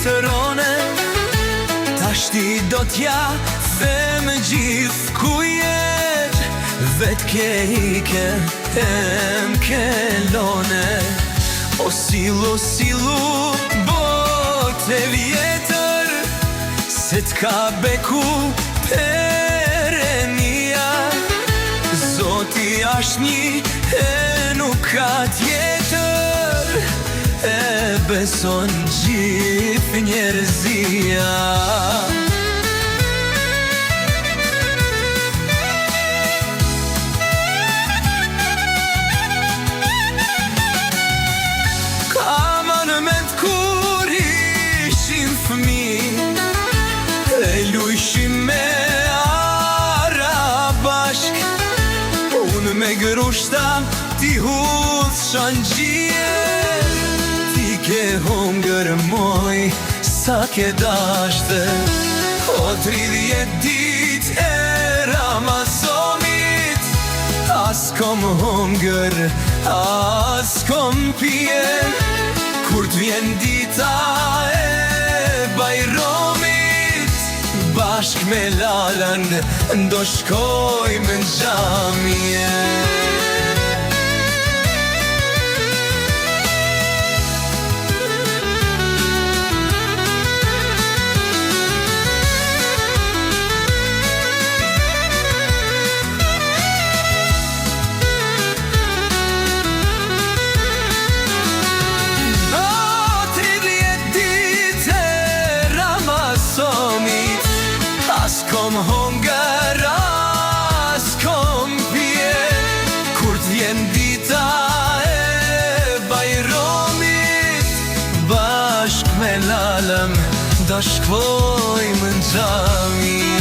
litërone. Tashti do t'ja them gjithë ku jet, vet ke ike e m'kelone. O silu bote vjetër, se t'ka beku perenia. Zoti ashtë një e nuk ka tjetër, e beson gjithë njerëzia. Kur ishim fëmi, e lujshim me ara bashk, unë me grushta ti hudh shangjie. Ti ke hongër moj sa ke dashte, o 30 dit e Ramazonit. As kom hongër, as kom pije, kur t'vjen dita e Bajramit, bashk me Lalën ndo shkojmë në xhamie. As kom hongër, as kom pije, kur t'vjen dita e Bajramit, bashk me Lalën do shkojmë në xhami.